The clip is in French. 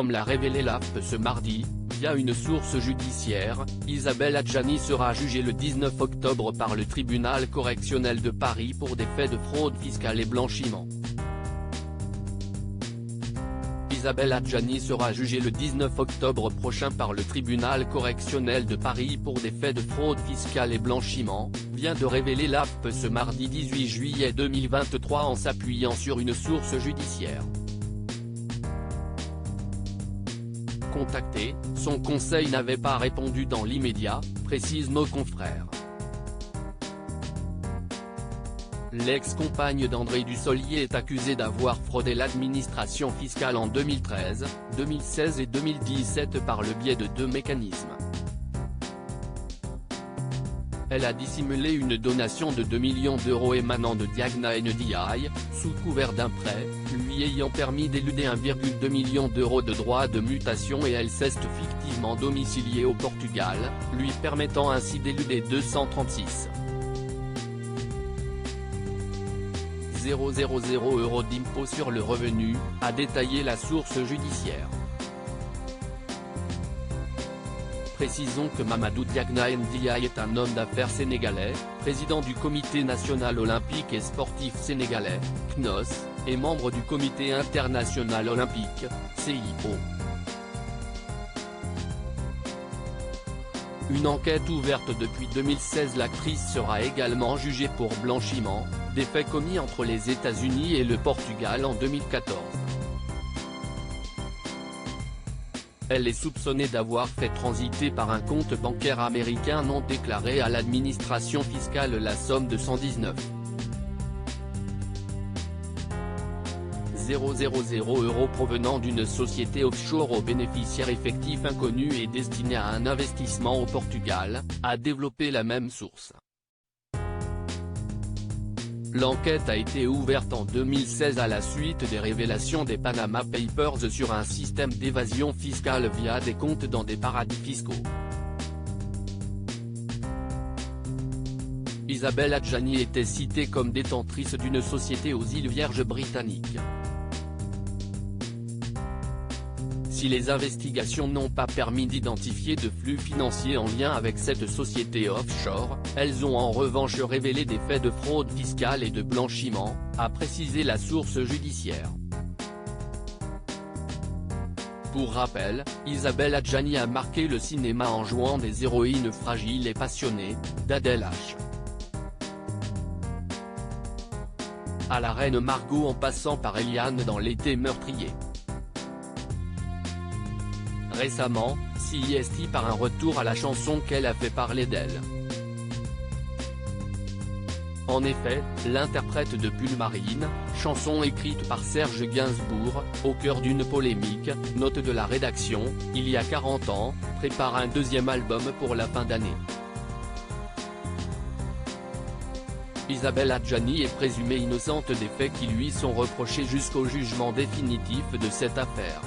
Comme l'a révélé l'AFP ce mardi, via une source judiciaire, Isabelle Adjani sera jugée le 19 octobre par le tribunal correctionnel de Paris pour des faits de fraude fiscale et blanchiment. Isabelle Adjani sera jugée le 19 octobre prochain par le tribunal correctionnel de Paris pour des faits de fraude fiscale et blanchiment, vient de révéler l'AFP ce mardi 18 juillet 2023 en s'appuyant sur une source judiciaire. Contacté, son conseil n'avait pas répondu dans l'immédiat, précisent nos confrères. L'ex-compagne d'André Dussolier est accusée d'avoir fraudé l'administration fiscale en 2013, 2016 et 2017 par le biais de deux mécanismes. Elle a dissimulé une donation de 2 millions d'euros émanant de Diagna NDI, sous couvert d'un prêt, lui ayant permis d'éluder 1,2 million d'euros de droits de mutation et elle s'est fictivement domiciliée au Portugal, lui permettant ainsi d'éluder 236 000 € d'impôt sur le revenu, a détaillé la source judiciaire. Précisons que Mamadou Diagna Ndiaye est un homme d'affaires sénégalais, président du Comité national olympique et sportif sénégalais, CNOS, et membre du Comité international olympique, CIO. Une enquête ouverte depuis 2016. L'actrice sera également jugée pour blanchiment, des faits commis entre les États-Unis et le Portugal en 2014. Elle est soupçonnée d'avoir fait transiter par un compte bancaire américain non déclaré à l'administration fiscale la somme de 119 000 € provenant d'une société offshore aux bénéficiaires effectifs inconnus et destinée à un investissement au Portugal, a développé la même source. L'enquête a été ouverte en 2016 à la suite des révélations des Panama Papers sur un système d'évasion fiscale via des comptes dans des paradis fiscaux. Isabelle Adjani était citée comme détentrice d'une société aux îles Vierges britanniques. Si les investigations n'ont pas permis d'identifier de flux financiers en lien avec cette société offshore, elles ont en revanche révélé des faits de fraude fiscale et de blanchiment, a précisé la source judiciaire. Pour rappel, Isabelle Adjani a marqué le cinéma en jouant des héroïnes fragiles et passionnées, d'Adèle H. à la reine Margot en passant par Eliane dans L'été meurtrier. Récemment, CIST par un retour à la chanson qu'elle a fait parler d'elle. En effet, l'interprète de Pull Marine, chanson écrite par Serge Gainsbourg, au cœur d'une polémique, note de la rédaction, il y a 40 ans, prépare un deuxième album pour la fin d'année. Isabelle Adjani est présumée innocente des faits qui lui sont reprochés jusqu'au jugement définitif de cette affaire.